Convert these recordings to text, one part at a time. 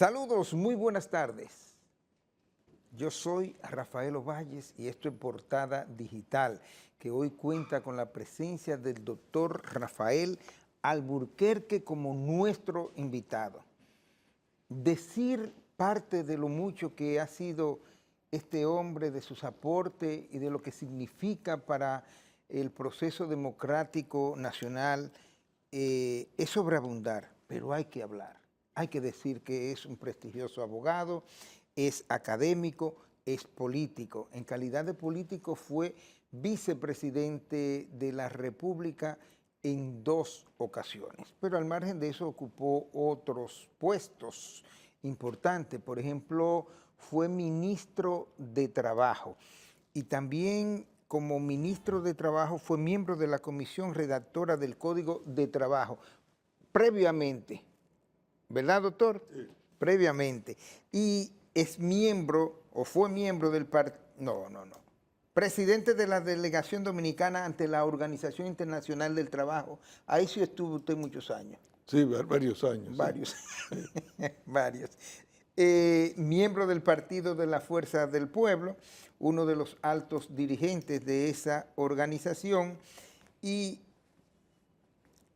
Saludos, muy buenas tardes. Yo soy Rafael Ovalles y esto es Portada Digital, que hoy cuenta con la presencia del doctor Rafael Alburquerque como nuestro invitado. Decir parte de lo mucho que ha sido este hombre, de sus aportes y de lo que significa para el proceso democrático nacional, es sobreabundar, pero hay que hablar. Hay que decir que es un prestigioso abogado, es académico, es político. En calidad de político fue vicepresidente de la República en 2 ocasiones, pero al margen de eso ocupó otros puestos importantes. Por ejemplo, fue ministro de Trabajo y también como ministro de Trabajo fue miembro de la comisión redactora del Código de Trabajo previamente. ¿Verdad, doctor? Sí. Previamente. Y es miembro, o fue miembro del partido, presidente de la delegación dominicana ante la Organización Internacional del Trabajo. Ahí sí estuvo usted muchos años. Sí, varios años. Varios. Sí. Varios. Miembro del Partido de la Fuerza del Pueblo, uno de los altos dirigentes de esa organización. ¿Y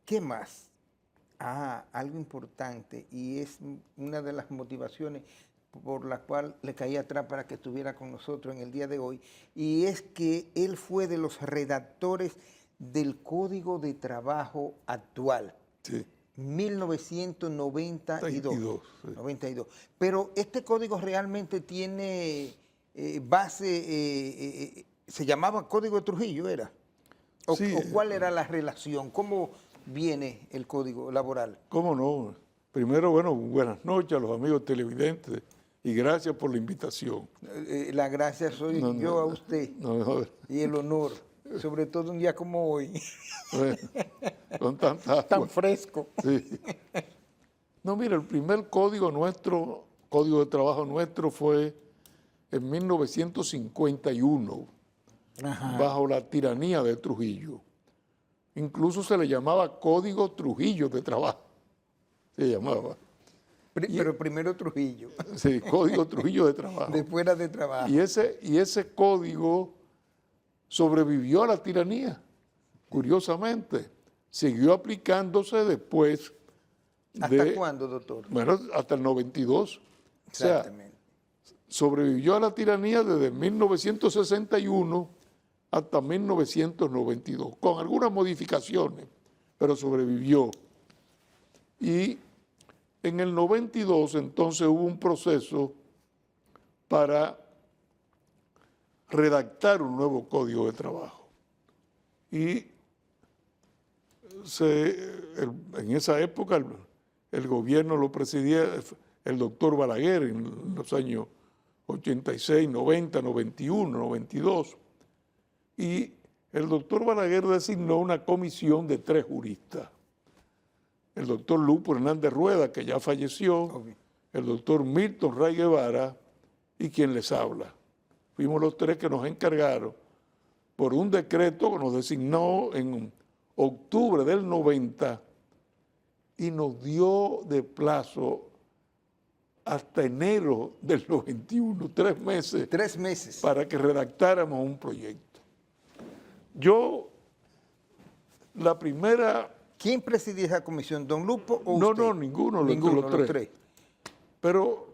qué más? Algo importante, y es una de las motivaciones por la cual le caí atrás para que estuviera con nosotros en el día de hoy, y es que él fue de los redactores del Código de Trabajo actual. Sí. 1992. Sí. 92. Pero este código realmente tiene base, se llamaba Código de Trujillo, ¿era? Sí. ¿O cuál era la relación? ¿Cómo viene el Código Laboral? ¿Cómo no? Primero, bueno, buenas noches a los amigos televidentes y gracias por la invitación. La gracia soy yo a usted y el honor, sobre todo un día como hoy. Bueno, con tanta agua. Tan fresco. Sí. No, mira, el primer código nuestro, Código de Trabajo nuestro fue en 1951, bajo la tiranía de Trujillo. Incluso se le llamaba Código Trujillo de Trabajo, se llamaba. Pero primero Trujillo. Sí, Código Trujillo de Trabajo. Después era de trabajo. Y ese código sobrevivió a la tiranía, curiosamente. Siguió aplicándose después ¿Hasta cuándo, doctor? Bueno, hasta el 92. Exactamente. O sea, sobrevivió a la tiranía desde 1961 hasta 1992, con algunas modificaciones, pero sobrevivió. Y en el 92 entonces hubo un proceso para redactar un nuevo Código de Trabajo. Y en esa época el gobierno lo presidía el doctor Balaguer en los años 86, 90, 91, 92. Y el doctor Balaguer designó una comisión de 3 juristas. El doctor Lupo Hernández Rueda, que ya falleció, el doctor Milton Ray Guevara y quien les habla. Fuimos los 3 que nos encargaron por un decreto que nos designó en octubre del 90 y nos dio de plazo hasta enero del 91, 3 meses. 3 meses. Para que redactáramos un proyecto. Yo, la primera... ¿Quién presidía esa comisión, don Lupo o usted? No, ninguno, los tres. Pero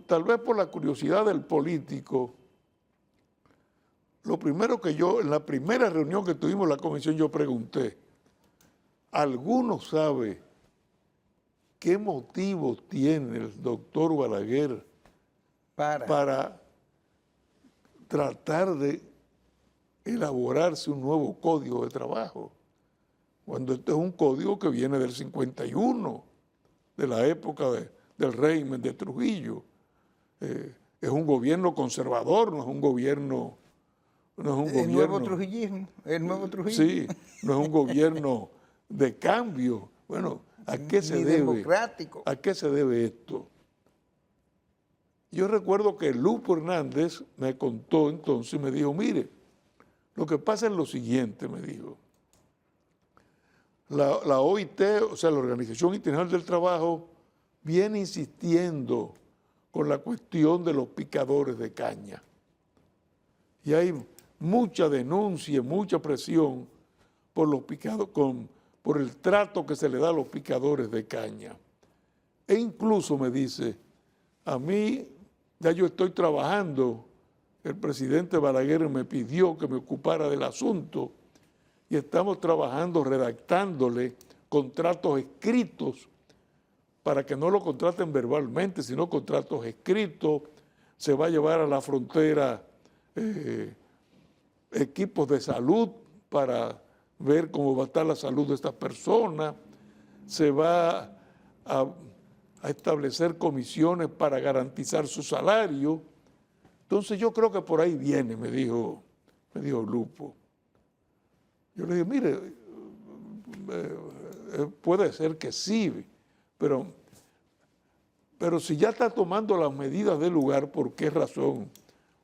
tal vez por la curiosidad del político, lo primero que yo, en la primera reunión que tuvimos en la comisión, yo pregunté, ¿alguno sabe qué motivos tiene el doctor Balaguer para tratar de elaborarse un nuevo código de trabajo? Cuando este es un código que viene del 51, de la época del régimen de Trujillo. Es un gobierno conservador, no es un gobierno... El nuevo trujillismo, el nuevo Trujillo. Sí, no es un gobierno de cambio. Bueno, ¿a qué se debe? Democrático. ¿A qué se debe esto? Yo recuerdo que Lupo Hernández me contó entonces y me dijo, mire, lo que pasa es lo siguiente, me dijo. La OIT, o sea, la Organización Internacional del Trabajo, viene insistiendo con la cuestión de los picadores de caña. Y hay mucha denuncia, mucha presión por los por el trato que se le da a los picadores de caña. E incluso me dice, a mí ya yo estoy trabajando, el presidente Balaguer me pidió que me ocupara del asunto y estamos trabajando, redactándole contratos escritos para que no lo contraten verbalmente, sino contratos escritos. Se va a llevar a la frontera equipos de salud para ver cómo va a estar la salud de estas personas. Se va a establecer comisiones para garantizar su salario. Entonces yo creo que por ahí viene, me dijo Lupo. Yo le dije, mire, puede ser que sí, pero si ya está tomando las medidas del lugar, ¿por qué razón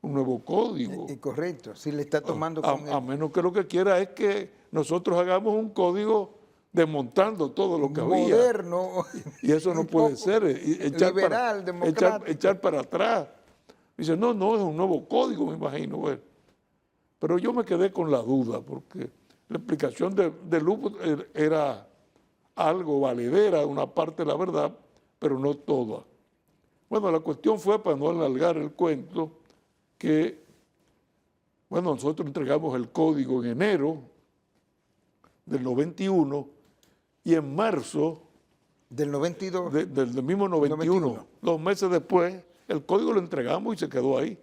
un nuevo código? Correcto, si le está tomando a menos que lo que quiera es que nosotros hagamos un código desmontando todo lo que moderno, había. Y eso no puede ser. Echar para atrás. Dice, no, es un nuevo código, me imagino. Bueno, pero yo me quedé con la duda, porque la explicación de Lupo era algo valedera, una parte de la verdad, pero no toda. Bueno, la cuestión fue, para no alargar el cuento, que, bueno, nosotros entregamos el código en enero del 91 y en marzo del 92, del mismo 91, 2 meses después, el código lo entregamos y se quedó ahí.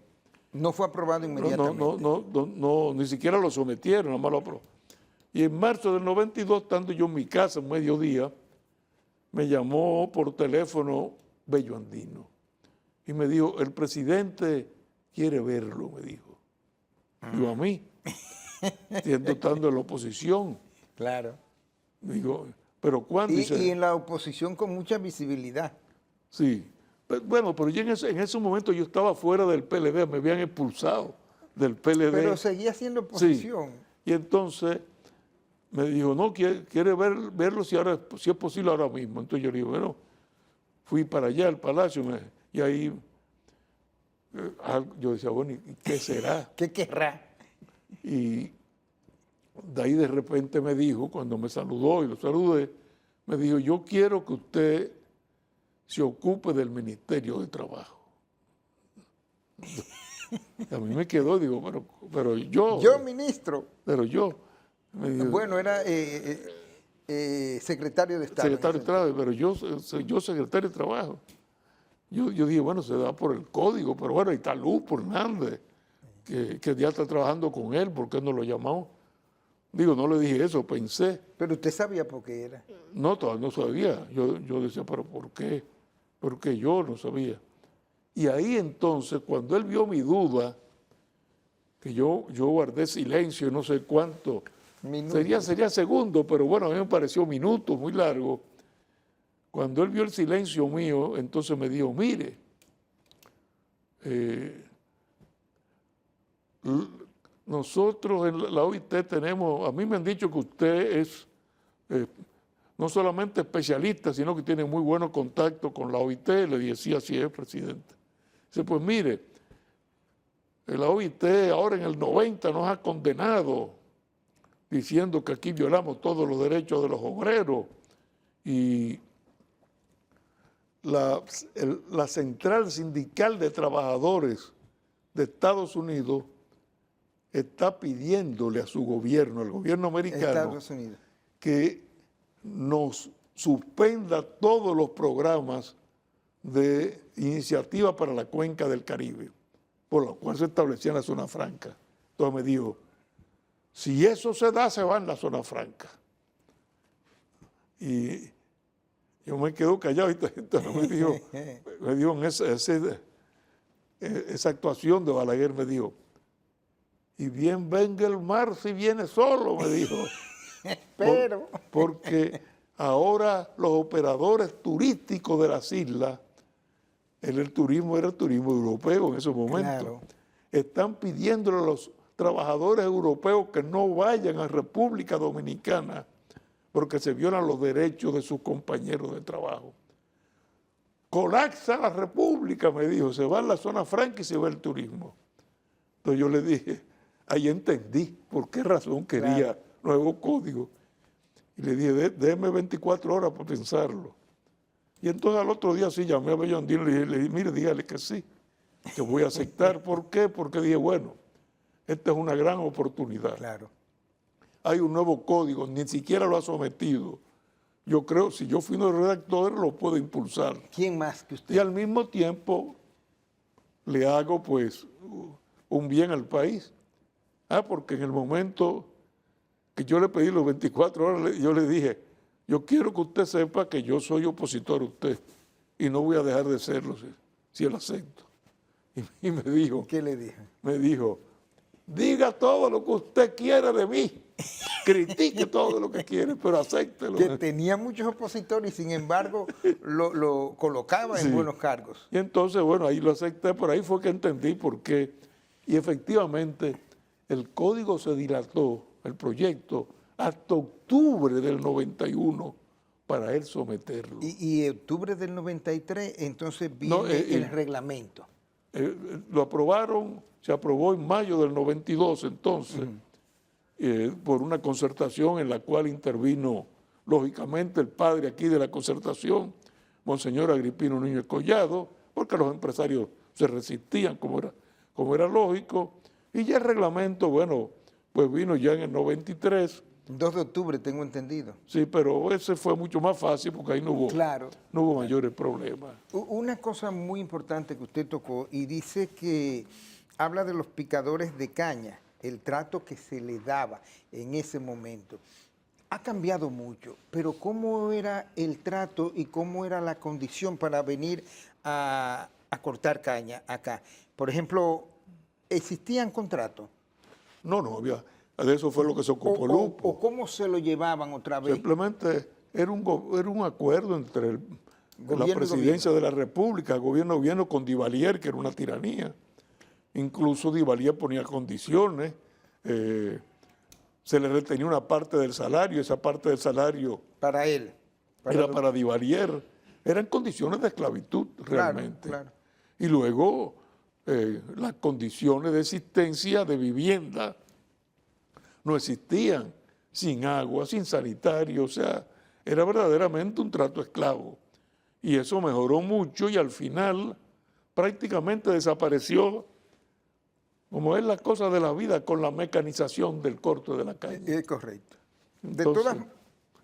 No fue aprobado inmediatamente. No, ni siquiera lo sometieron, nada más lo aprobó. Y en marzo del 92, estando yo en mi casa, en mediodía, me llamó por teléfono Bello Andino y me dijo, el presidente quiere verlo, me dijo. Digo, a mí, estando en la oposición. Claro. Digo, ¿pero cuándo? Y en la oposición con mucha visibilidad. Sí. Bueno, pero yo en ese momento yo estaba fuera del PLD, me habían expulsado del PLD. Pero seguía siendo oposición. Sí. Y entonces me dijo, no, quiere verlo si es posible ahora mismo. Entonces yo le digo, bueno, fui para allá al palacio y ahí yo decía, bueno, ¿y qué será? ¿Qué querrá? Y de ahí de repente me dijo, cuando me saludó y lo saludé, me dijo, yo quiero que usted se ocupe del Ministerio de Trabajo. A mí me quedó, digo, pero yo... Yo, ministro. Pero yo... Me dijo, bueno, era secretario de Estado. Secretario de Estado, pero yo secretario de Trabajo. Yo dije, bueno, se da por el código, pero bueno, ahí está Lupo Hernández, que ya está trabajando con él, ¿por qué no lo llamó? Digo, no le dije eso, pensé. Pero usted sabía por qué era. No, todavía no sabía. Yo decía, pero ¿por qué? Porque yo no sabía. Y ahí entonces, cuando él vio mi duda, que yo guardé silencio, no sé cuánto, sería segundo, pero bueno, a mí me pareció minuto, muy largo. Cuando él vio el silencio mío, entonces me dijo, mire, nosotros en la OIT tenemos, a mí me han dicho que usted es no solamente especialista, sino que tiene muy buenos contactos con la OIT. Le dije, sí, así es, presidente. Dice, pues mire, la OIT ahora en el 90 nos ha condenado diciendo que aquí violamos todos los derechos de los obreros y la Central Sindical de Trabajadores de Estados Unidos está pidiéndole a su gobierno, al gobierno americano, que nos suspenda todos los programas de iniciativa para la cuenca del Caribe, por lo cual se establecía en la zona franca. Entonces me dijo, si eso se da, se va en la zona franca. Y yo me quedo callado y entonces me dijo en esa actuación de Balaguer, me dijo, y bien venga el mar si viene solo, me dijo. Pero... porque ahora los operadores turísticos de las islas, el turismo era el turismo europeo en esos momentos, claro, están pidiéndole a los trabajadores europeos que no vayan a República Dominicana porque se violan los derechos de sus compañeros de trabajo. colapsa la República, me dijo, se va a la zona franca y se va el turismo. Entonces yo le dije, ahí entendí por qué razón quería nuevo código. Y le dije, déme 24 horas para pensarlo. Y entonces al otro día sí llamé a Bellondino y le dije, mire, dígale que sí, que voy a aceptar. ¿Por qué? Porque dije, bueno, esta es una gran oportunidad. Claro. Hay un nuevo código, ni siquiera lo ha sometido. Yo creo, si yo fui un redactor, lo puedo impulsar. ¿Quién más que usted? Y al mismo tiempo le hago pues un bien al país. Porque en el momento que yo le pedí los 24 horas, yo le dije, yo quiero que usted sepa que yo soy opositor a usted y no voy a dejar de serlo si él acepta. Y me dijo, ¿Qué le dije? me dijo, diga todo lo que usted quiera de mí, critique todo lo que quiere, pero acéptelo. Que tenía muchos opositores y sin embargo lo colocaba en buenos cargos. Y entonces, bueno, ahí lo acepté, por ahí fue que entendí por qué. Y efectivamente, el código se dilató, el proyecto, hasta octubre del 91 para él someterlo. Y octubre del 93, entonces viene el reglamento. Lo aprobaron, se aprobó en mayo del 92 entonces, por una concertación en la cual intervino, lógicamente, el padre aquí de la concertación, Monseñor Agripino Núñez Collado, porque los empresarios se resistían, como era lógico, y ya el reglamento, bueno, pues vino ya en el 93. 2 de octubre, tengo entendido. Sí, pero ese fue mucho más fácil porque ahí no hubo mayores problemas. Una cosa muy importante que usted tocó y dice que habla de los picadores de caña, el trato que se le daba en ese momento. Ha cambiado mucho, pero ¿cómo era el trato y cómo era la condición para venir a cortar caña acá? Por ejemplo, ¿existían contratos? No había. De eso fue lo que se ocupó Lupo. ¿O cómo se lo llevaban otra vez? Simplemente era un acuerdo entre la presidencia de la República, gobierno con Duvalier, que era una tiranía. Incluso Duvalier ponía condiciones, se le retenía una parte del salario, esa parte del salario para él. Era para Duvalier. Eran condiciones de esclavitud realmente. Claro. Y luego las condiciones de existencia de vivienda no existían, sin agua, sin sanitario, o sea, era verdaderamente un trato esclavo. Y eso mejoró mucho y al final prácticamente desapareció, como es la cosa de la vida, con la mecanización del corte de la caña. Es correcto. Entonces,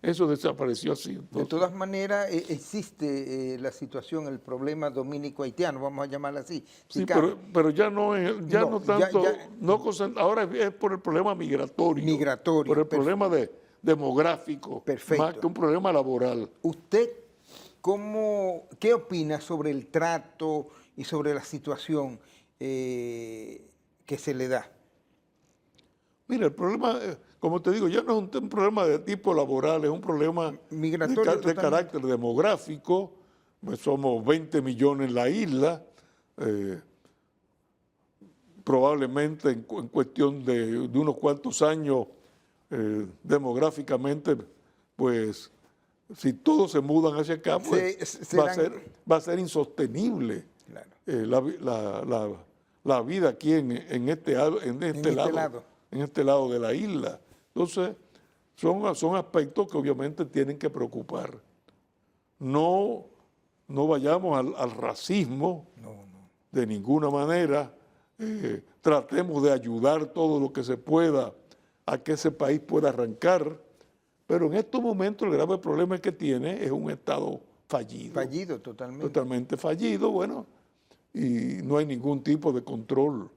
eso desapareció así. Entonces. De todas maneras, existe la situación, el problema dominico-haitiano, vamos a llamarla así. Sí, pero ya no tanto, ahora es por el problema migratorio. Por el problema demográfico, más que un problema laboral. ¿Usted qué opina sobre el trato y sobre la situación que se le da? Mira, el problema, como te digo, ya no es un problema de tipo laboral, es un problema migratorio de carácter demográfico. Pues somos 20 millones en la isla, probablemente en cuestión de unos cuantos años, demográficamente, pues si todos se mudan hacia acá, pues va a ser insostenible la vida aquí en este lado de la isla. Entonces, son aspectos que obviamente tienen que preocupar. No vayamos al racismo de ninguna manera. Tratemos de ayudar todo lo que se pueda a que ese país pueda arrancar. Pero en estos momentos el grave problema que tiene es un Estado fallido. Fallido totalmente. Totalmente fallido, bueno, y no hay ningún tipo de control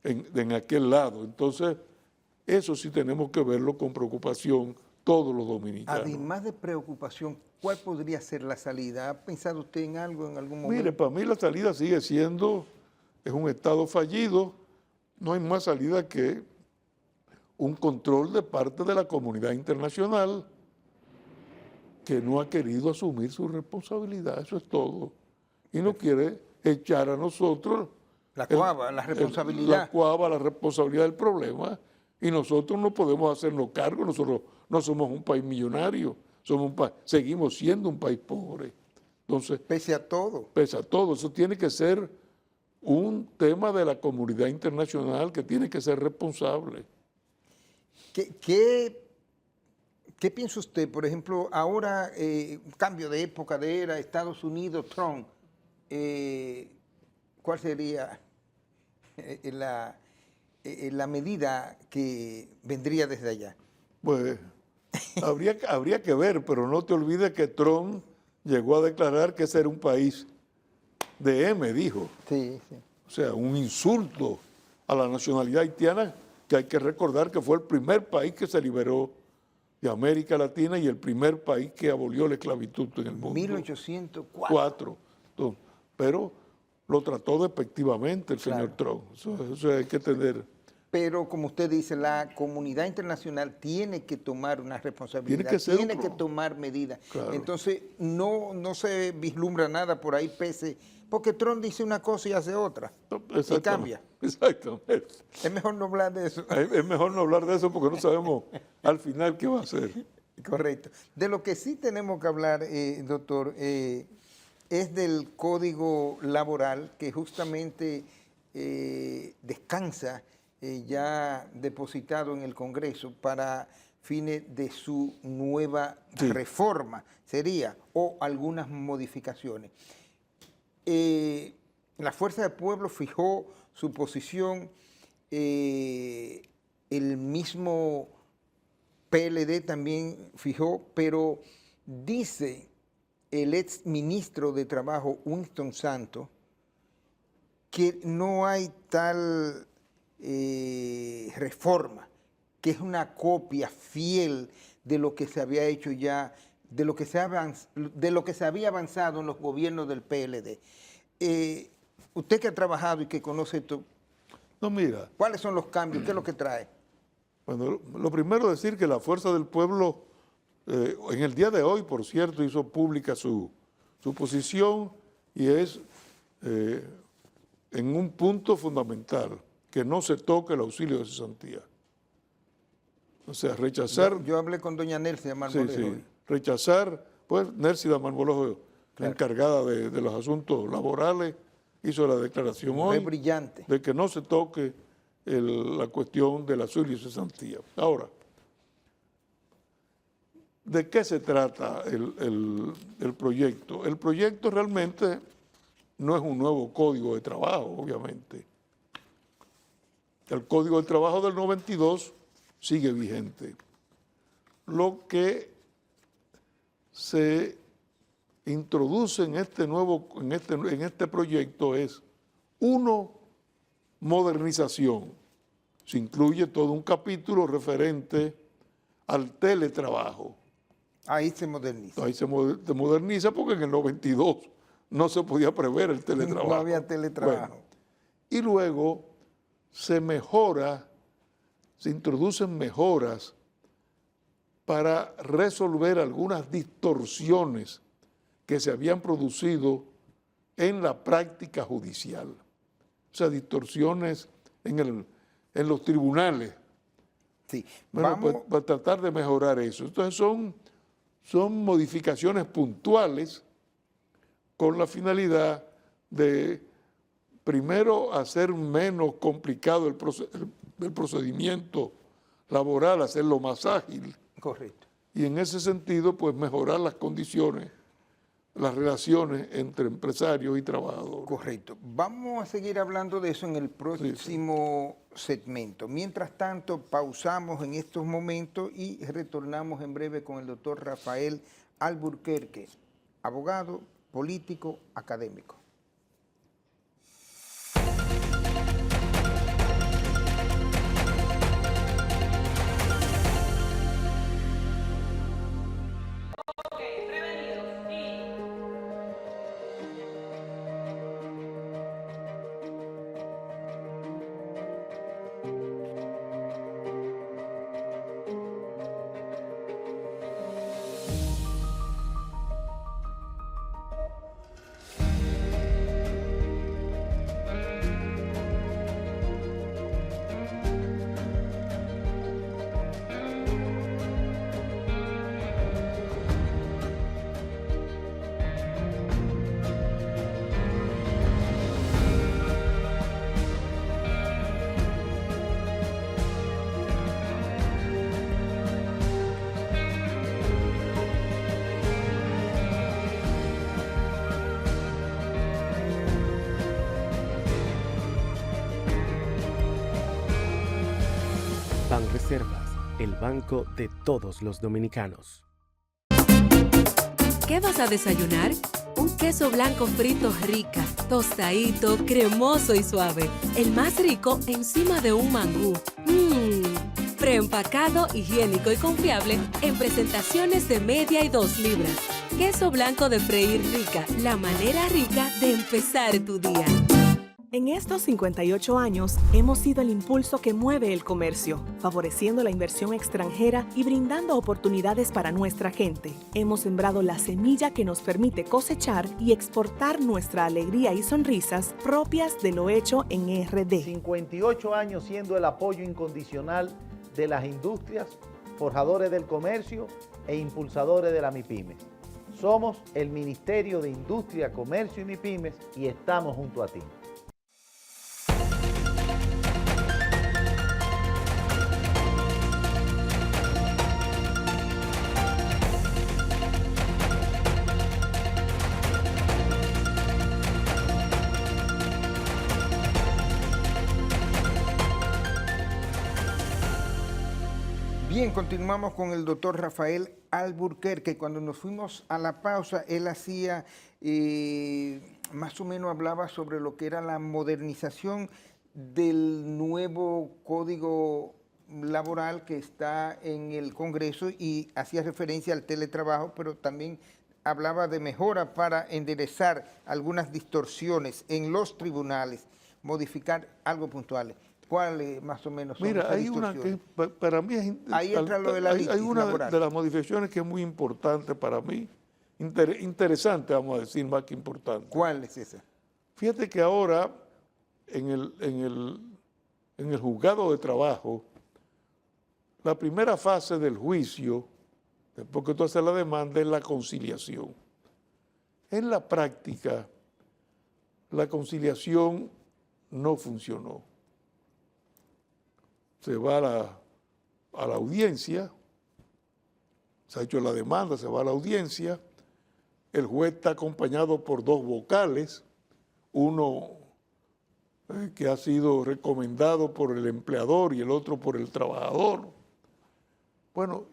en aquel lado. Entonces, eso sí tenemos que verlo con preocupación todos los dominicanos. Además de preocupación, ¿cuál podría ser la salida? ¿Ha pensado usted en algo en algún momento? Mire, para mí la salida sigue siendo, es un Estado fallido, no hay más salida que un control de parte de la comunidad internacional que no ha querido asumir su responsabilidad, eso es todo. Y no quiere echar a nosotros la responsabilidad del problema, y nosotros no podemos hacernos cargo. Nosotros no somos un país millonario, seguimos siendo un país pobre. Entonces, Pese a todo. pese a todo, eso tiene que ser un tema de la comunidad internacional que tiene que ser responsable. ¿Qué piensa usted, por ejemplo, ahora, cambio de época, de era, Estados Unidos, Trump, ¿cuál sería la medida que vendría desde allá? Pues habría que ver, pero no te olvides que Trump llegó a declarar que ese era un país de M, dijo. Sí, sí. O sea, un insulto a la nacionalidad haitiana, que hay que recordar que fue el primer país que se liberó de América Latina y el primer país que abolió la esclavitud en el mundo. 1804. Entonces, pero lo trató despectivamente el Claro. señor Trump. Eso hay que tener. Pero como usted dice, la comunidad internacional tiene que tomar una responsabilidad, Tiene que ser tiene otro. que tomar medidas. Claro. Entonces, no se vislumbra nada por ahí, porque Trump dice una cosa y hace otra, y cambia. Exactamente. Es mejor no hablar de eso. Es mejor no hablar de eso porque no sabemos al final qué va a hacer. Correcto. De lo que sí tenemos que hablar, doctor, es del Código Laboral que justamente descansa ya depositado en el Congreso para fines de su nueva reforma, sería, o algunas modificaciones. La Fuerza del Pueblo fijó su posición, el mismo PLD también fijó, pero dice el ex ministro de Trabajo, Winston Santos, que no hay tal reforma, que es una copia fiel de lo que se había hecho ya, de lo que se había avanzado en los gobiernos del PLD. Usted que ha trabajado y que conoce esto, No, mira. ¿cuáles son los cambios? ¿Qué es lo que trae? Bueno, lo primero es decir que la Fuerza del Pueblo, en el día de hoy, por cierto, hizo pública su posición y es en un punto fundamental, que no se toque el auxilio de cesantía. O sea, rechazar... Yo hablé con doña Nelsia Marmolejo. Sí, rechazar, pues Nércida Marmolejo, Claro. encargada de los asuntos laborales, hizo la declaración Fue hoy brillante. de que no se toque la cuestión del auxilio y cesantía. Ahora, ¿de qué se trata el proyecto? El proyecto realmente no es un nuevo código de trabajo, obviamente. El Código de Trabajo del 92 sigue vigente. Lo que se introduce en este proyecto es, uno, modernización. Se incluye todo un capítulo referente al teletrabajo. Ahí se moderniza. Ahí se moderniza porque en el 92 no se podía prever el teletrabajo. No había teletrabajo. Bueno, y luego se introducen mejoras para resolver algunas distorsiones que se habían producido en la práctica judicial. O sea, distorsiones en los tribunales. Sí. Bueno, Vamos, pues, para tratar de mejorar eso. Entonces son modificaciones puntuales con la finalidad de, primero, hacer menos complicado el procedimiento laboral, hacerlo más ágil. correcto. Y en ese sentido, pues mejorar las condiciones, las relaciones entre empresarios y trabajadores. Correcto. Vamos a seguir hablando de eso en el próximo segmento. Mientras tanto, pausamos en estos momentos y retornamos en breve con el doctor Rafael Alburquerque, abogado, político, académico. Banreservas, el banco de todos los dominicanos. ¿Qué vas a desayunar? Un queso blanco frito rica, tostadito, cremoso y suave. El más rico encima de un mangú. Preempacado, higiénico y confiable en presentaciones de media y 2 libras. Queso blanco de freír rica, la manera rica de empezar tu día. En estos 58 años, hemos sido el impulso que mueve el comercio, favoreciendo la inversión extranjera y brindando oportunidades para nuestra gente. Hemos sembrado la semilla que nos permite cosechar y exportar nuestra alegría y sonrisas propias de lo hecho en RD. 58 años siendo el apoyo incondicional de las industrias, forjadores del comercio e impulsadores de la MIPYMES. Somos el Ministerio de Industria, Comercio y MIPYMES y estamos junto a ti. Bien, continuamos con el doctor Rafael Alburquerque. Cuando nos fuimos a la pausa, él hacía, más o menos hablaba sobre lo que era la modernización del nuevo código laboral que está en el Congreso y hacía referencia al teletrabajo, pero también hablaba de mejora para enderezar algunas distorsiones en los tribunales, modificar algo puntual. ¿Cuáles más o menos son? Mira, hay una que para mí es... Ahí entra lo de la litis hay una laboral. de las modificaciones que es muy importante para mí, interesante, vamos a decir, más que importante. ¿Cuál es esa? Fíjate que ahora en el juzgado de trabajo, la primera fase del juicio, después que tú haces la demanda, es la conciliación. En la práctica, la conciliación no funcionó. Se va a la audiencia, se ha hecho la demanda, se va a la audiencia, el juez está acompañado por 2 vocales, uno que ha sido recomendado por el empleador y el otro por el trabajador. Bueno,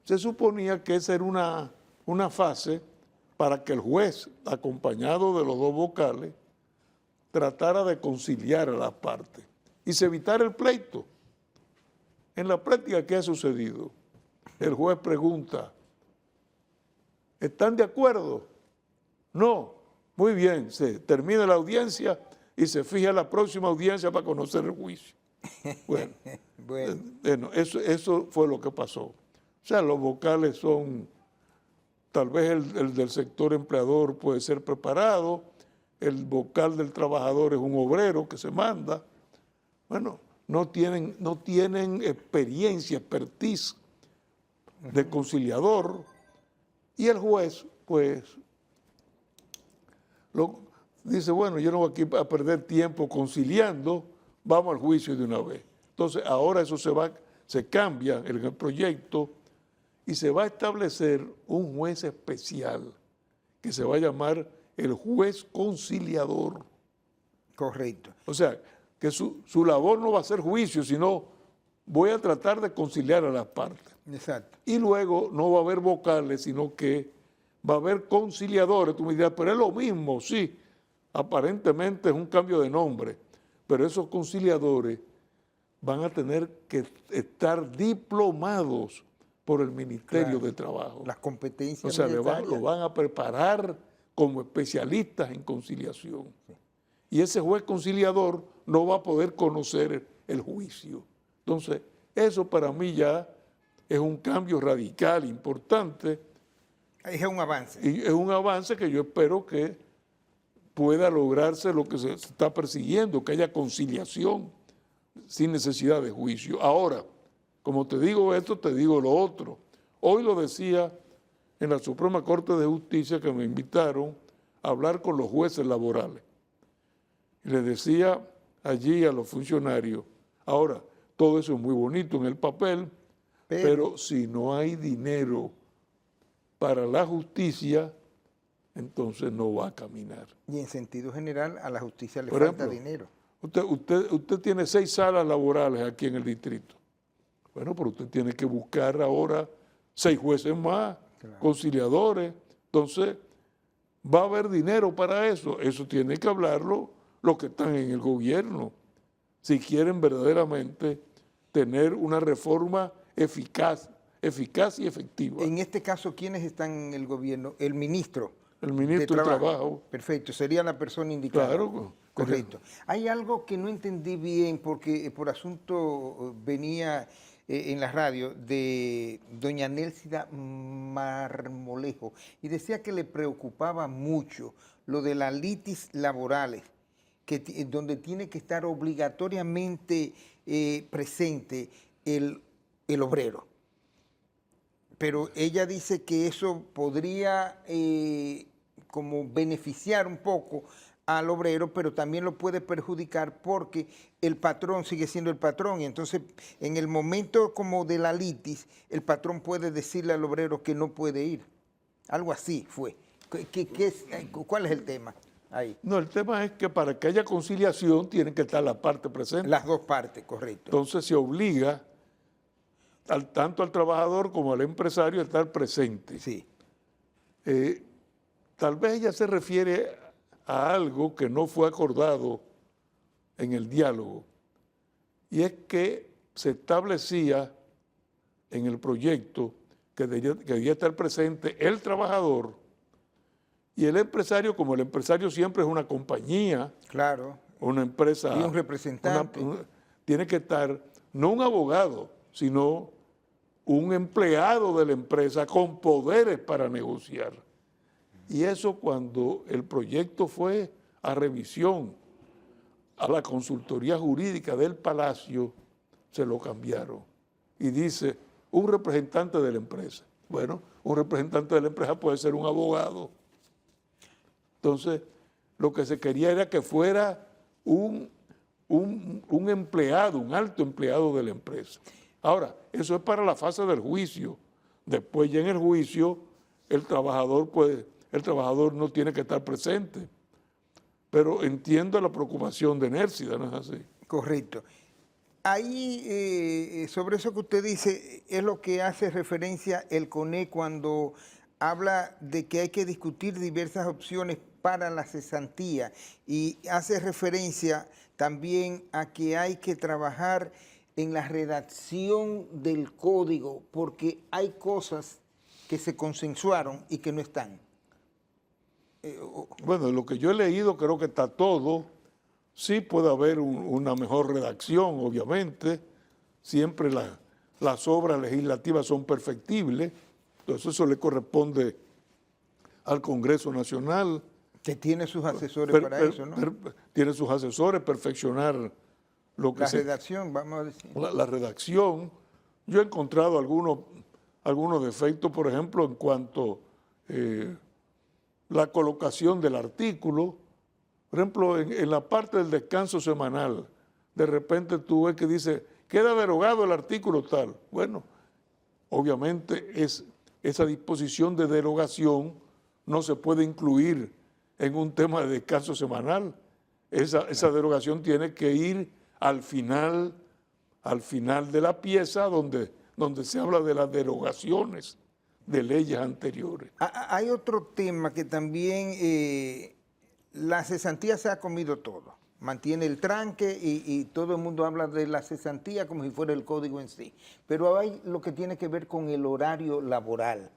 se suponía que esa era una fase para que el juez, acompañado de los 2 vocales, tratara de conciliar a las partes y se evitara el pleito. En la práctica, ¿qué ha sucedido? El juez pregunta, ¿están de acuerdo? No. Muy bien, se termina la audiencia y se fija la próxima audiencia para conocer el juicio. Bueno, bueno eso fue lo que pasó. O sea, los vocales son, tal vez el del sector empleador puede ser preparado, el vocal del trabajador es un obrero que se manda. Bueno, no tienen experiencia, expertise de conciliador, y el juez, pues, dice, bueno, yo no voy aquí a perder tiempo conciliando, vamos al juicio de una vez. Entonces, ahora eso se cambia en el proyecto y se va a establecer un juez especial que se va a llamar el juez conciliador. Correcto. O sea, que su labor no va a ser juicio, sino voy a tratar de conciliar a las partes. Exacto. Y luego no va a haber vocales, sino que va a haber conciliadores. Tú me dirás, pero es lo mismo, sí, aparentemente es un cambio de nombre, pero esos conciliadores van a tener que estar diplomados por el Ministerio de Trabajo. Las competencias. O sea, lo van a preparar como especialistas en conciliación. Sí. Y ese juez conciliador no va a poder conocer el juicio. Entonces, eso para mí ya es un cambio radical, importante. Es un avance. Y es un avance que yo espero que pueda lograrse lo que se está persiguiendo, que haya conciliación sin necesidad de juicio. Ahora, como te digo esto, te digo lo otro. Hoy lo decía en la Suprema Corte de Justicia que me invitaron a hablar con los jueces laborales. Y les decía allí a los funcionarios, ahora, todo eso es muy bonito en el papel, pero si no hay dinero para la justicia, entonces no va a caminar. Y en sentido general, a la justicia le Por falta ejemplo, dinero. Usted tiene 6 salas laborales aquí en el distrito. Bueno, pero usted tiene que buscar ahora 6 jueces más, Claro. conciliadores. Entonces, va a haber dinero para eso. Eso tiene que hablarlo los que están en el gobierno, si quieren verdaderamente tener una reforma eficaz y efectiva. En este caso, ¿quiénes están en el gobierno? El ministro. El ministro de Trabajo. Perfecto, sería la persona indicada. Claro. Correcto. Hay algo que no entendí bien porque por asunto venía en la radio de doña Nélcida Marmolejo y decía que le preocupaba mucho lo de las litis laborales, donde tiene que estar obligatoriamente presente el obrero. Pero ella dice que eso podría como beneficiar un poco al obrero, pero también lo puede perjudicar porque el patrón sigue siendo el patrón y entonces en el momento como de la litis, el patrón puede decirle al obrero que no puede ir. Algo así fue. ¿Cuál es el tema ahí? No, el tema es que para que haya conciliación tienen que estar la parte presente. Las dos partes, correcto. Entonces se obliga tanto al trabajador como al empresario a estar presente. Sí. Tal vez ella se refiere a algo que no fue acordado en el diálogo, y es que se establecía en el proyecto que debía estar presente el trabajador y el empresario, como el empresario siempre es una compañía, Claro. una empresa. Y un representante. Tiene que estar no un abogado, sino un empleado de la empresa con poderes para negociar. Y eso cuando el proyecto fue a revisión a la consultoría jurídica del Palacio, se lo cambiaron. Y dice, un representante de la empresa. Bueno, un representante de la empresa puede ser un abogado. Entonces, lo que se quería era que fuera un empleado, un alto empleado de la empresa. Ahora, eso es para la fase del juicio. Después ya en el juicio, el trabajador no tiene que estar presente. Pero entiendo la preocupación de Nélcida, ¿no es así? Correcto. Ahí, sobre eso que usted dice, es lo que hace referencia el CONE cuando habla de que hay que discutir diversas opciones para la cesantía y hace referencia también a que hay que trabajar en la redacción del código porque hay cosas que se consensuaron y que no están. Bueno, lo que yo he leído creo que está todo. Sí puede haber una mejor redacción, obviamente. Siempre las obras legislativas son perfectibles. Entonces eso le corresponde al Congreso Nacional. Que tiene sus asesores para eso, ¿no? Tiene sus asesores, perfeccionar lo que la redacción, vamos a decir. La redacción. Yo he encontrado algunos defectos, por ejemplo, en cuanto la colocación del artículo. Por ejemplo, en la parte del descanso semanal, de repente tú ves que dice, queda derogado el artículo tal. Bueno, obviamente esa disposición de derogación no se puede incluir en un tema de descanso semanal. Esa derogación tiene que ir al final de la pieza donde se habla de las derogaciones de leyes anteriores. Hay otro tema que también la cesantía se ha comido todo. Mantiene el tranque y todo el mundo habla de la cesantía como si fuera el código en sí. Pero hay lo que tiene que ver con el horario laboral.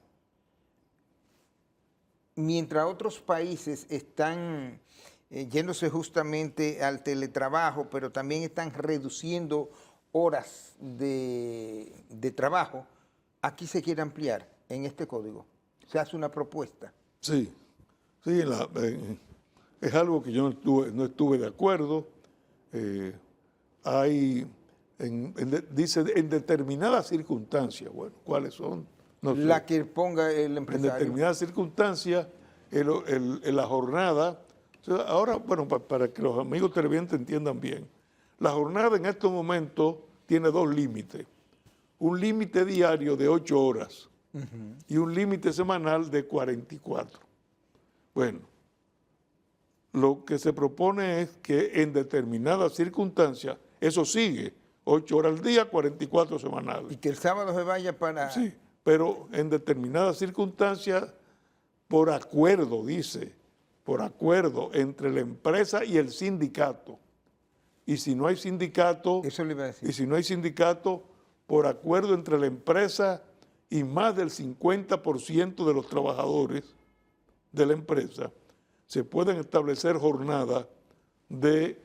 Mientras otros países están yéndose justamente al teletrabajo, pero también están reduciendo horas de trabajo, aquí se quiere ampliar en este código. Se hace una propuesta. Sí, es algo que yo no estuve de acuerdo. Dice en determinadas circunstancias. Bueno, ¿cuáles son? No sé. La que ponga el empresario. En determinadas circunstancias, en la jornada. O sea, ahora, bueno, para que los amigos televidentes entiendan bien, la jornada en estos momentos tiene 2 límites. Un límite diario de 8 horas y un límite semanal de 44. Bueno, lo que se propone es que en determinadas circunstancias eso sigue, 8 horas al día, 44 semanales. Y que el sábado se vaya para... Sí, pero en determinadas circunstancias, por acuerdo, dice, por acuerdo entre la empresa y el sindicato. Y si no hay sindicato, Eso le iba a decir. y si no hay sindicato, por acuerdo entre la empresa y más del 50% de los trabajadores de la empresa, se pueden establecer jornadas de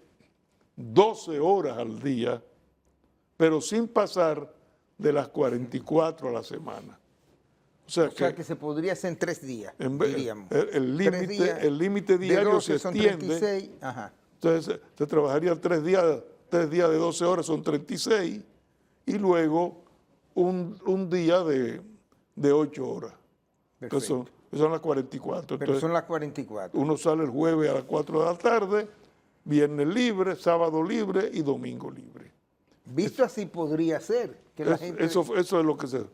12 horas al día, pero sin pasar de las 44 a la semana. O sea que se podría hacer en 3 días, diríamos. el 3 días, límite de diario 12 se son extiende. 36, ajá. Entonces se trabajaría 3 días de 12 horas, son 36, y luego un día de 8 horas. Entonces son las 44. Pero Entonces, son las 44. uno sale el jueves a las 4 de la tarde, viernes libre, sábado libre y domingo libre. Visto así podría ser que la gente... Eso es lo que se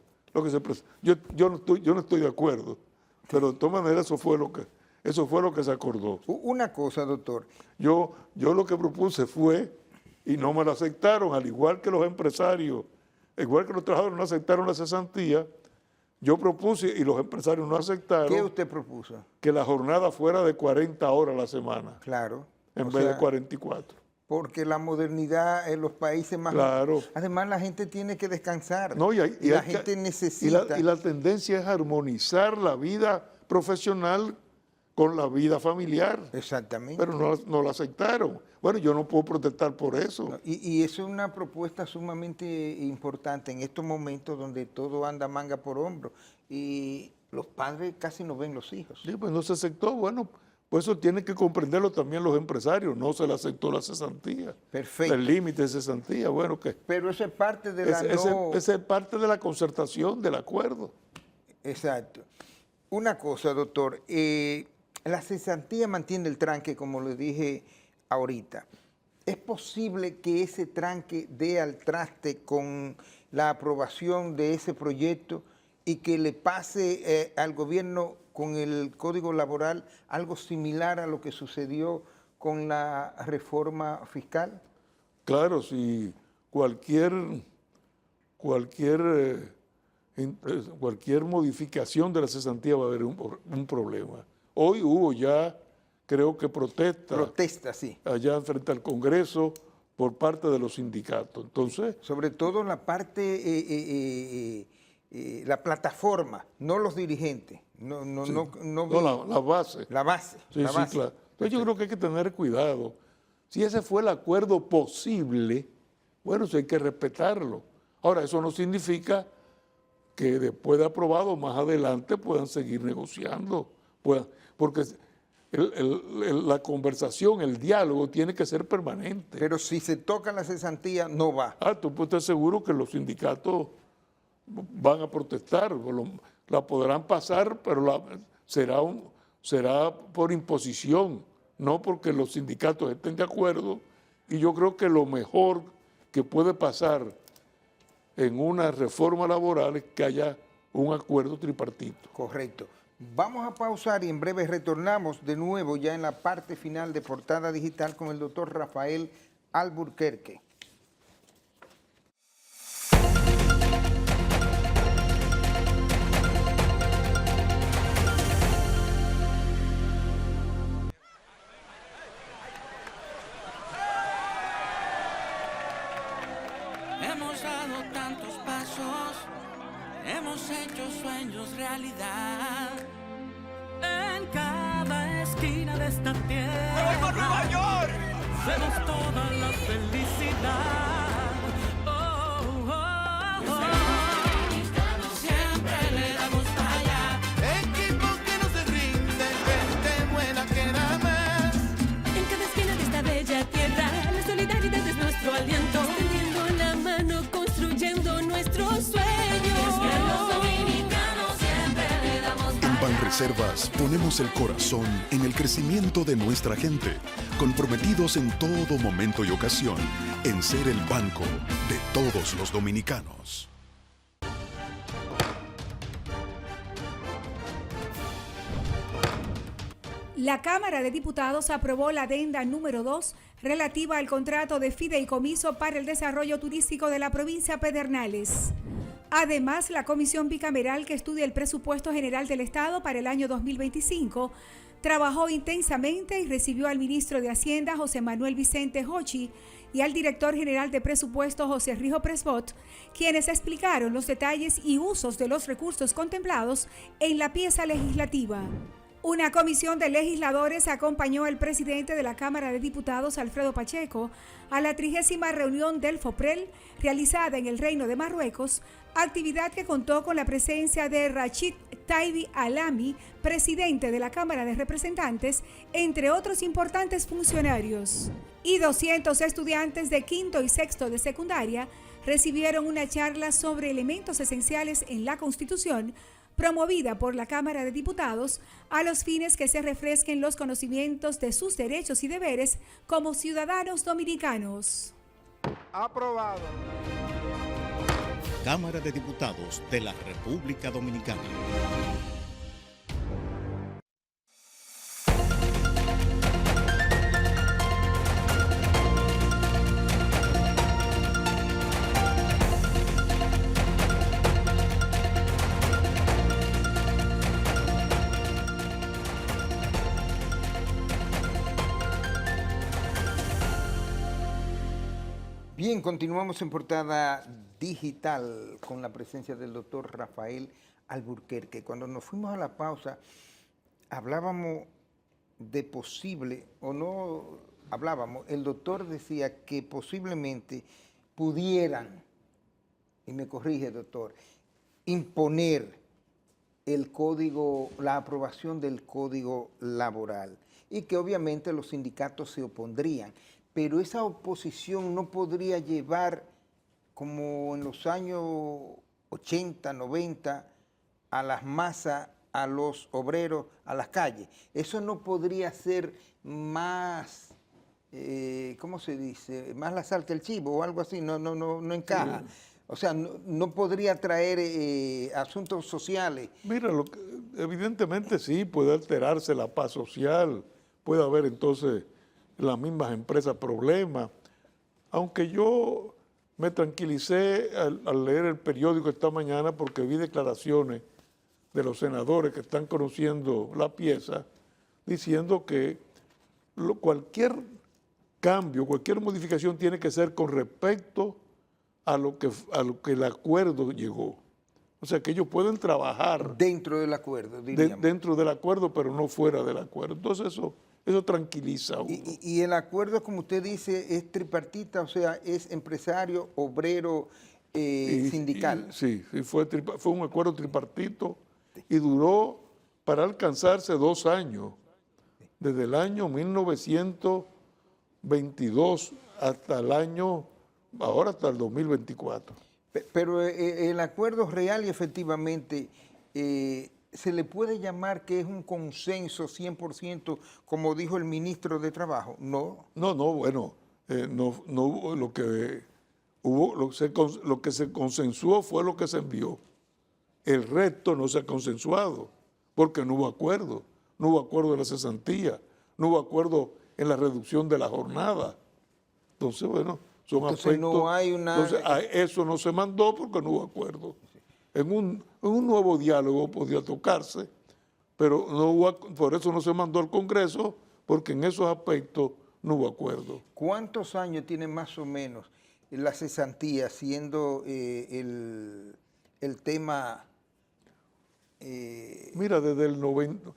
yo no estoy de acuerdo, pero de todas maneras eso fue lo que se acordó. Una cosa, doctor. Yo lo que propuse fue, y no me lo aceptaron, al igual que los empresarios, igual que los trabajadores no aceptaron la cesantía, yo propuse y los empresarios no aceptaron. ¿Qué usted propuso? Que la jornada fuera de 40 horas a la semana, Claro. en vez de 44. Porque la modernidad en los países más... Claro. Además, la gente tiene que descansar. No, y la gente necesita... Y la tendencia es armonizar la vida profesional con la vida familiar. Exactamente. Pero no la aceptaron. Bueno, yo no puedo protestar por eso. No, y eso es una propuesta sumamente importante en estos momentos donde todo anda manga por hombro y los padres casi no ven los hijos. Sí, pues no se aceptó. Bueno, pues eso tienen que comprenderlo también los empresarios. No se le aceptó la cesantía. Perfecto. El límite de cesantía. Bueno, que pero eso es parte de la esa es parte de la concertación, del acuerdo. Exacto. Una cosa, doctor. La cesantía mantiene el tranque, como le dije ahorita. ¿Es posible que ese tranque dé al traste con la aprobación de ese proyecto y que le pase al gobierno con el Código Laboral algo similar a lo que sucedió con la reforma fiscal? Claro, si cualquier modificación de la cesantía va a haber un problema. Hoy hubo ya, creo que Protesta, sí. allá frente al Congreso por parte de los sindicatos. Entonces, sobre todo la parte, la plataforma, no los dirigentes, la base. La base. Sí, la base. claro. Entonces yo creo que hay que tener cuidado. Si ese fue el acuerdo posible, bueno, eso hay que respetarlo. Ahora, eso no significa que después de aprobado, más adelante puedan seguir negociando. Porque la conversación, el diálogo tiene que ser permanente. Pero si se toca la cesantía, no va. Tú puedes estar seguro que los sindicatos van a protestar, la podrán pasar, pero será por imposición, no porque los sindicatos estén de acuerdo. Y yo creo que lo mejor que puede pasar en una reforma laboral es que haya un acuerdo tripartito. Correcto. Vamos a pausar y en breve retornamos de nuevo ya en la parte final de Portada Digital con el doctor Rafael Alburquerque. Hemos dado tantos pasos, hemos hecho sueños realidad. En cada esquina de esta tierra, ¡viva Nueva York! Vemos toda la felicidad. Oh, oh, oh. Siempre le damos para allá. Equipo que no se rinde, gente buena que da más. En cada esquina de esta bella tierra, la solidaridad es nuestro aliento. Tendiendo la mano, construyendo nuestros sueños. Los dominicanos siempre le damos para allá. En Banreservas ponemos el corazón en el crecimiento de nuestra gente, comprometidos en todo momento y ocasión en ser el banco de todos los dominicanos. La Cámara de Diputados aprobó la adenda número 2 relativa al contrato de fideicomiso para el desarrollo turístico de la provincia Pedernales. Además, la comisión bicameral que estudia el presupuesto general del Estado para el año 2025 trabajó intensamente y recibió al ministro de Hacienda, José Manuel Vicente Hochi, y al director general de presupuesto, José Rijo Presbot, quienes explicaron los detalles y usos de los recursos contemplados en la pieza legislativa. Una comisión de legisladores acompañó al presidente de la Cámara de Diputados, Alfredo Pacheco, a la 30ª reunión del FOPREL realizada en el Reino de Marruecos, actividad que contó con la presencia de Rachid Taibi Alami, presidente de la Cámara de Representantes, entre otros importantes funcionarios. Y 200 estudiantes de quinto y sexto de secundaria recibieron una charla sobre elementos esenciales en la Constitución, promovida por la Cámara de Diputados, a los fines que se refresquen los conocimientos de sus derechos y deberes como ciudadanos dominicanos. Aprobado. Cámara de Diputados de la República Dominicana. Bien, continuamos en Portada Digital con la presencia del doctor Rafael Alburquerque. Cuando nos fuimos a la pausa, hablábamos de posible, o no hablábamos, el doctor decía que posiblemente pudieran, y me corrige doctor, imponer el código, la aprobación del código laboral, y que obviamente los sindicatos se opondrían. Pero esa oposición no podría llevar, como en los años 80, 90, a las masas, a los obreros, a las calles. Eso no podría ser más, ¿cómo se dice? Más la sal que el chivo o algo así, no encaja. O sea, no podría traer asuntos sociales. Mira, evidentemente sí, puede alterarse la paz social, puede haber entonces las mismas empresas problemas, aunque yo me tranquilicé al leer el periódico esta mañana porque vi declaraciones de los senadores que están conociendo la pieza diciendo que cualquier cambio, cualquier modificación tiene que ser con respecto a lo que el acuerdo llegó. O sea, que ellos pueden trabajar dentro del acuerdo, diríamos. Dentro del acuerdo, pero no fuera del acuerdo. Entonces eso tranquiliza a uno. Y el acuerdo, como usted dice, es tripartita, o sea, es empresario, obrero, sindical. Sí, fue un acuerdo tripartito y duró para alcanzarse 2 años, desde el año 1922 hasta ahora hasta el 2024. Pero el acuerdo real y efectivamente se le puede llamar que es un consenso 100%, como dijo el ministro de Trabajo, ¿no? No, bueno, no hubo lo que se consensuó fue lo que se envió. El resto no se ha consensuado, porque no hubo acuerdo de la cesantía, no hubo acuerdo en la reducción de la jornada. Entonces, bueno, son aspectos. No hay una... Entonces, eso no se mandó porque no hubo acuerdo. En un nuevo diálogo podía tocarse, pero por eso no se mandó al Congreso, porque en esos aspectos no hubo acuerdo. ¿Cuántos años tiene más o menos la cesantía siendo el tema? Mira, desde el 90...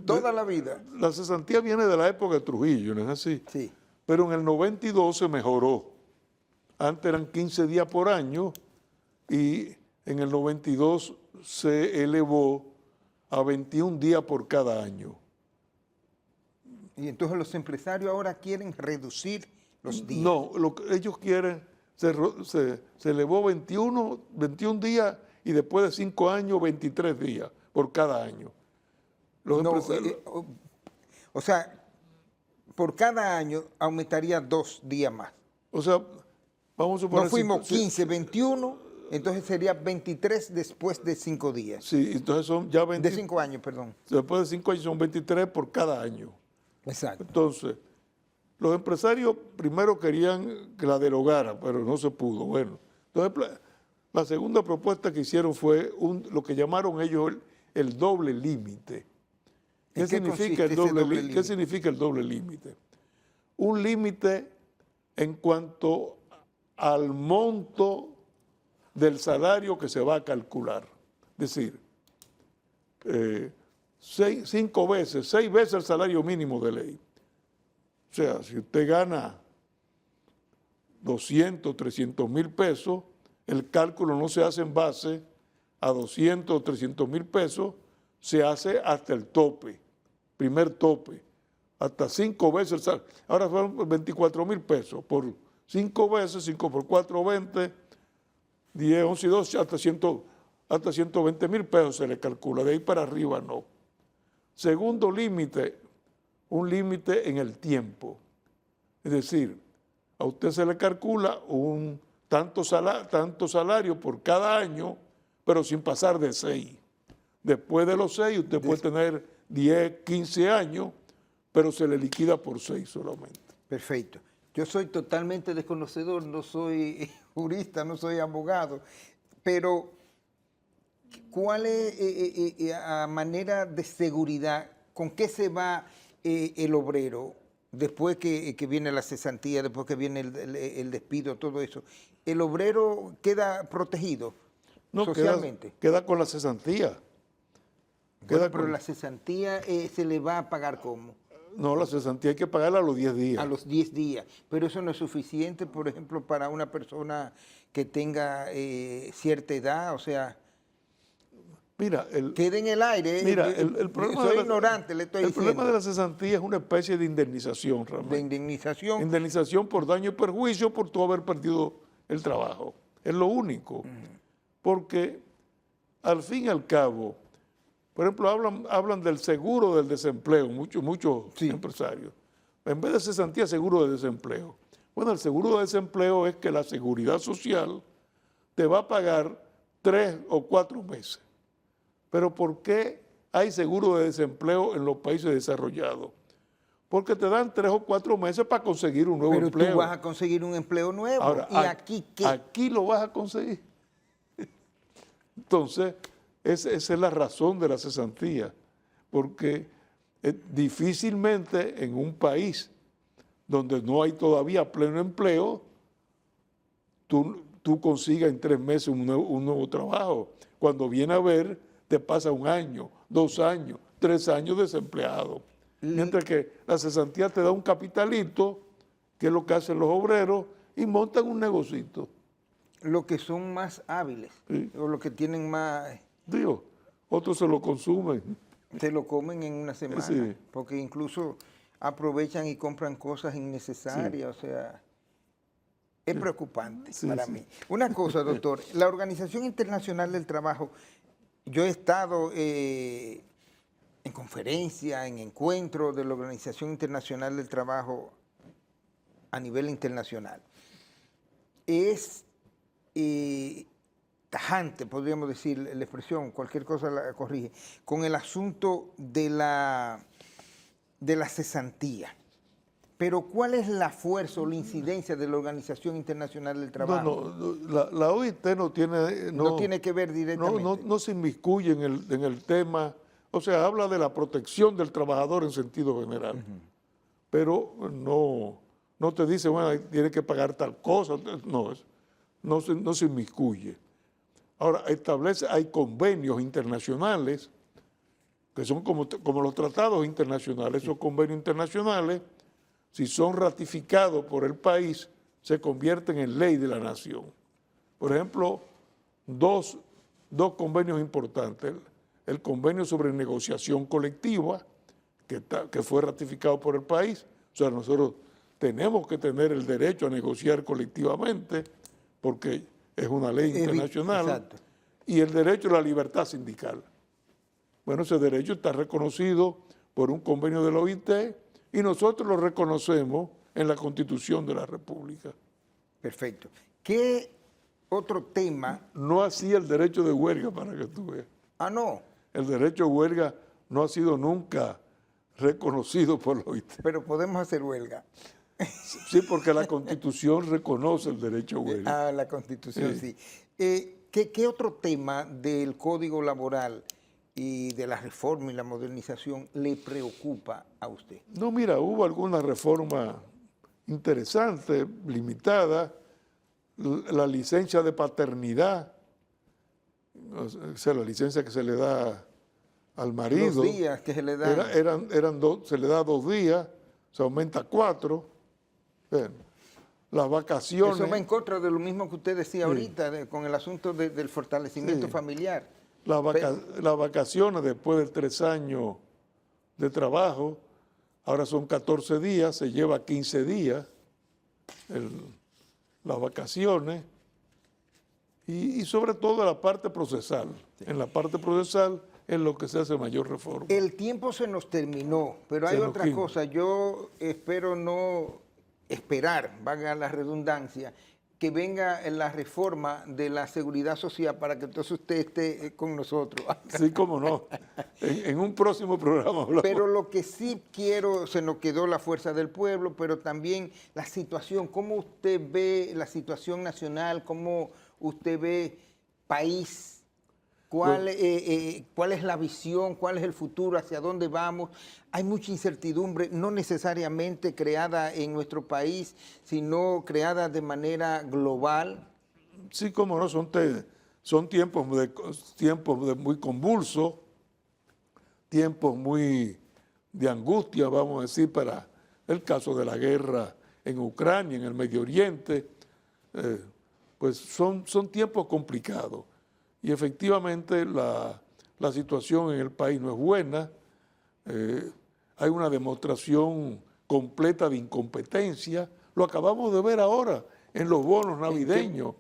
Toda la vida. La cesantía viene de la época de Trujillo, ¿no es así? Sí. Pero en el 92 se mejoró. Antes eran 15 días por año y en el 92 se elevó a 21 días por cada año. Y entonces los empresarios ahora quieren reducir los días. No, lo que ellos quieren, se elevó 21 días y después de 5 años 23 días por cada año. O sea, por cada año aumentaría 2 días más. O sea, vamos a suponer... No fuimos 15, 21, entonces sería 23 después de 5 días. Sí, entonces son ya 20... De 5 años, perdón. Después de 5 años son 23 por cada año. Exacto. Entonces, Los empresarios primero querían que la derogara, pero no se pudo. Bueno, entonces la segunda propuesta que hicieron fue lo que llamaron ellos el doble límite. ¿Qué significa el doble límite? Un límite en cuanto al monto del salario que se va a calcular. Es decir, 6 veces el salario mínimo de ley. O sea, si usted gana 200, 300 mil pesos, el cálculo no se hace en base a 200 o 300 mil pesos, se hace hasta el tope, primer tope, hasta 5 veces el salario. Ahora son 24 mil pesos, por 5 veces, 5 por 4, 20, 10, 11 y 12, hasta 120 mil pesos se le calcula, de ahí para arriba no. Segundo límite, un límite en el tiempo. Es decir, a usted se le calcula un tanto salario por cada año, pero sin pasar de 6. Después de los 6 usted puede tener 10, 15 años, pero se le liquida por 6 solamente. Perfecto. Yo soy totalmente desconocedor, no soy jurista, no soy abogado, pero ¿cuál es a manera de seguridad? ¿Con qué se va el obrero después que viene la cesantía, después que viene el despido, todo eso? ¿El obrero queda protegido socialmente? Queda con la cesantía. Pero la cesantía se le va a pagar ¿cómo? No, la cesantía hay que pagarla a los 10 días. A los 10 días. Pero eso no es suficiente, por ejemplo, para una persona que tenga cierta edad, o sea... Mira, queda en el aire. Mira, el problema soy ignorante, le estoy diciendo. El problema de la cesantía es una especie de indemnización, realmente. De indemnización. Indemnización por daño y perjuicio por tú haber perdido el trabajo. Es lo único. Porque, al fin y al cabo, por ejemplo, hablan del seguro del desempleo, muchos empresarios. En vez de cesantía, seguro de desempleo. Bueno, el seguro de desempleo es que la seguridad social te va a pagar 3 o 4 meses. Pero ¿por qué hay seguro de desempleo en los países desarrollados? Porque te dan 3 o 4 meses para conseguir un nuevo empleo. Pero tú vas a conseguir un empleo nuevo. Ahora, ¿y aquí qué? Aquí lo vas a conseguir. Entonces, esa es la razón de la cesantía. Porque difícilmente en un país donde no hay todavía pleno empleo, tú consigas en 3 meses un nuevo trabajo. Cuando viene a ver, te pasa 1 año, 2 años, 3 años desempleado. Mientras que la cesantía te da un capitalito, que es lo que hacen los obreros, y montan un negocito. Los que son más hábiles, o los que tienen más... Digo, otros se lo consumen. Se lo comen en una semana, porque incluso aprovechan y compran cosas innecesarias, o sea... Es preocupante para mí. Una cosa, doctor, la Organización Internacional del Trabajo... Yo he estado en conferencias, en encuentros de la Organización Internacional del Trabajo a nivel internacional. Es tajante, podríamos decir la expresión, cualquier cosa la corrige, con el asunto de la cesantía. Pero ¿cuál es la fuerza o la incidencia de la Organización Internacional del Trabajo? La OIT no tiene que ver directamente. No se inmiscuye en el tema, o sea, habla de la protección del trabajador en sentido general, pero no te dice, bueno, tiene que pagar tal cosa, no se inmiscuye. Ahora, hay convenios internacionales, que son como los tratados internacionales, esos convenios internacionales, si son ratificados por el país, se convierten en ley de la nación. Por ejemplo, dos convenios importantes. El convenio sobre negociación colectiva, que fue ratificado por el país. O sea, nosotros tenemos que tener el derecho a negociar colectivamente, porque es una ley internacional. Exacto. Y el derecho a la libertad sindical. Bueno, ese derecho está reconocido por un convenio de la OIT, y nosotros lo reconocemos en la Constitución de la República. Perfecto. ¿Qué otro tema? No así el derecho de huelga, para que tú veas. Ah, no. El derecho de huelga no ha sido nunca reconocido por la OIT. Pero podemos hacer huelga. Sí, porque la Constitución reconoce el derecho a huelga. Ah, la Constitución, Sí. sí. ¿Qué otro tema del Código Laboral y de la reforma y la modernización le preocupa a usted? No, mira, hubo alguna reforma interesante, limitada, la licencia de paternidad, o sea, la licencia que se le da al marido. 2 días que se le dan. Se le da 2 días, se aumenta a 4. Bien. Las vacaciones. Eso va en contra de lo mismo que usted decía ahorita, con el asunto del fortalecimiento familiar. Las vacaciones después de 3 años de trabajo, ahora son 14 días, se lleva 15 días las vacaciones y sobre todo la parte procesal. En la parte procesal es lo que se hace mayor reforma. El tiempo se nos terminó, pero hay otra cosa. Yo espero esperar, valga la redundancia, que venga la reforma de la seguridad social para que entonces usted esté con nosotros. Sí, cómo no. En un próximo programa hablamos. Pero lo que sí quiero, se nos quedó la fuerza del pueblo, pero también la situación. ¿Cómo usted ve la situación nacional? ¿Cómo usted ve país? ¿Cuál es la visión? ¿Cuál es el futuro? ¿Hacia dónde vamos? Hay mucha incertidumbre, no necesariamente creada en nuestro país, sino creada de manera global. Sí, cómo no, son tiempos muy convulsos, tiempos muy de angustia, vamos a decir, para el caso de la guerra en Ucrania, en el Medio Oriente, pues son tiempos complicados. Y efectivamente la situación en el país no es buena. Hay una demostración completa de incompetencia. Lo acabamos de ver ahora en los bonos navideños.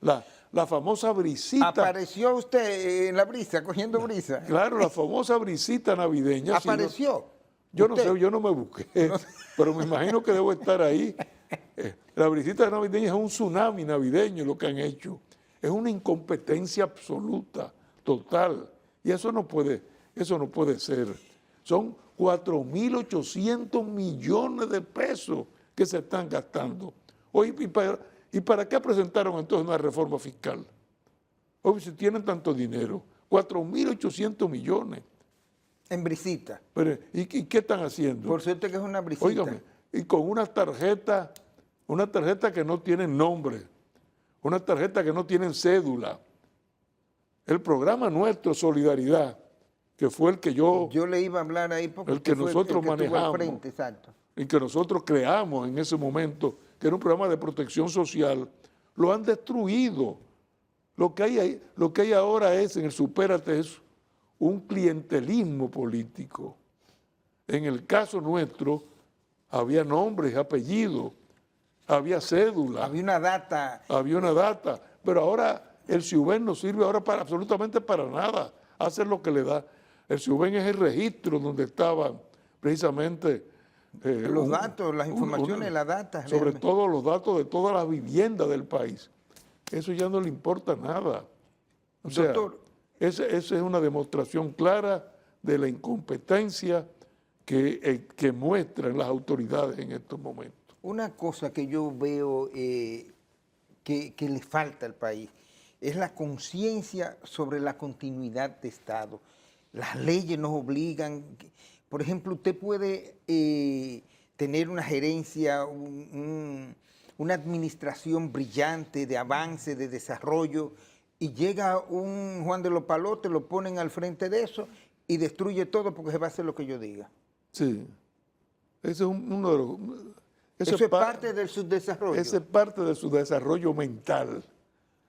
La famosa brisita. ¿Apareció usted en la brisa, cogiendo brisa? Claro, la famosa brisita navideña. ¿Apareció? Yo no sé, yo no me busqué, pero me imagino que debo estar ahí. La brisita navideña es un tsunami navideño lo que han hecho. Es una incompetencia absoluta, total. Y eso no puede ser. Son 4.800 millones de pesos que se están gastando. Hoy, ¿y para qué presentaron entonces una reforma fiscal? Hoy, si tienen tanto dinero, 4.800 millones. En brisita. Pero, ¿y qué están haciendo? Por suerte que es una brisita. Óigame, y con una tarjeta que no tiene nombre, una tarjeta que no tiene cédula. El programa nuestro, Solidaridad, que fue el que yo le iba a hablar ahí porque el que nosotros manejamos, frente, exacto. y que nosotros creamos en ese momento, que era un programa de protección social, lo han destruido. Lo que hay ahora es, en el Supérate, es un clientelismo político. En el caso nuestro, había nombres y apellidos, había cédula. Había una data. Había una data. Pero ahora el CIUBEN no sirve ahora absolutamente para nada. Hace lo que le da. El CIUBEN es el registro donde estaban precisamente los datos, las informaciones, las data. Sobre todo los datos de todas las viviendas del país. Eso ya no le importa nada. O sea, doctor, esa es una demostración clara de la incompetencia que muestran las autoridades en estos momentos. Una cosa que yo veo que le falta al país es la conciencia sobre la continuidad de Estado. Las leyes nos obligan. Por ejemplo, usted puede tener una gerencia, una administración brillante de avance, de desarrollo, y llega un Juan de los Palotes, lo ponen al frente de eso y destruye todo porque se va a hacer lo que yo diga. Sí. Ese es uno de los... Eso es parte del subdesarrollo. Esa es parte de su desarrollo mental.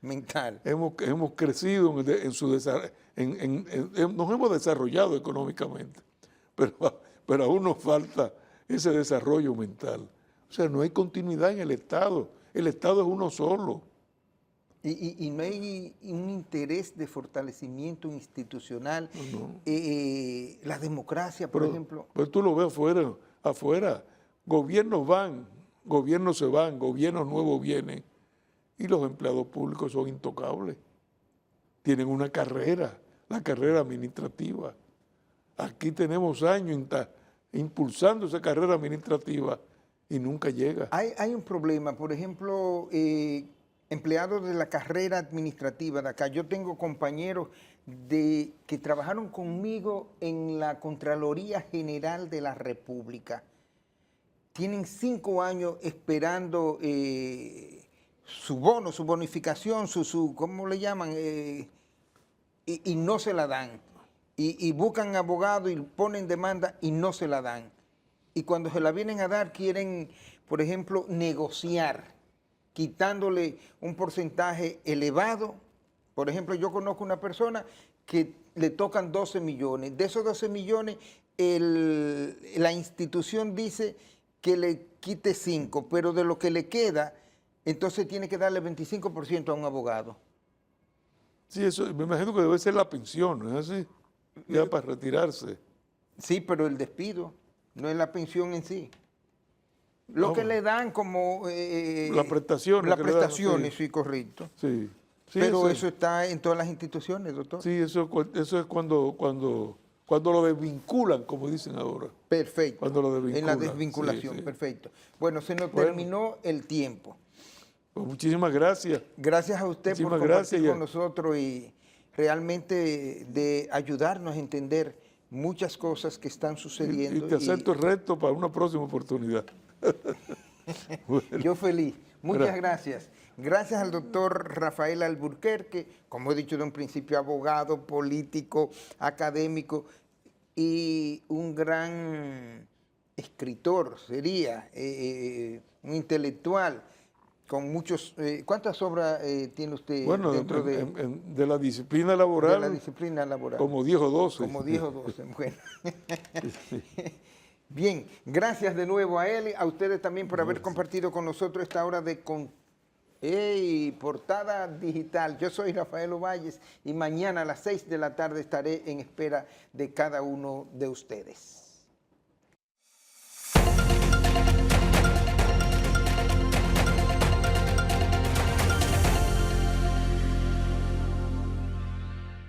Mental. Hemos crecido en su desarrollo, nos hemos desarrollado económicamente, pero aún nos falta ese desarrollo mental. O sea, no hay continuidad en el Estado. El Estado es uno solo. Y no hay un interés de fortalecimiento institucional. No. La democracia, por ejemplo. Pero tú lo ves afuera. Gobiernos van, gobiernos se van, gobiernos nuevos vienen y los empleados públicos son intocables. Tienen una carrera, la carrera administrativa. Aquí tenemos años impulsando esa carrera administrativa y nunca llega. Hay un problema, por ejemplo, empleados de la carrera administrativa de acá. Yo tengo compañeros que trabajaron conmigo en la Contraloría General de la República. Tienen 5 años esperando su bono, su bonificación, ¿cómo le llaman? Y no se la dan. Y buscan abogado y ponen demanda y no se la dan. Y cuando se la vienen a dar quieren, por ejemplo, negociar, quitándole un porcentaje elevado. Por ejemplo, yo conozco una persona que le tocan 12 millones. De esos 12 millones, la institución dice que le quite 5, pero de lo que le queda, entonces tiene que darle 25% a un abogado. Sí, eso me imagino que debe ser la pensión, ¿no es así? Ya para retirarse. Sí, pero el despido, no es la pensión en sí. Lo que le dan como... las prestaciones. Las prestaciones, sí, correcto. Sí. Sí, pero eso está en todas las instituciones, doctor. Sí, eso es cuando lo desvinculan, como dicen ahora. Perfecto. Cuando lo desvinculan. En la desvinculación, sí. Perfecto. Bueno, se nos terminó el tiempo. Pues muchísimas gracias. Gracias a usted por compartir con nosotros y realmente de ayudarnos a entender muchas cosas que están sucediendo. Y te acepto el reto para una próxima oportunidad. Bueno. Yo feliz. Muchas gracias. Gracias al doctor Rafael Alburquerque, como he dicho de un principio, abogado, político, académico y un gran escritor, sería, un intelectual, con muchos... ¿Cuántas obras tiene usted dentro de la disciplina laboral? De la disciplina laboral. Como 10 o 12. Como 10 o 12, bueno. Bien, gracias de nuevo a él, a ustedes también por haber compartido con nosotros esta hora de Portada Digital. Yo soy Rafael Ovalles y mañana a las 6 de la tarde estaré en espera de cada uno de ustedes.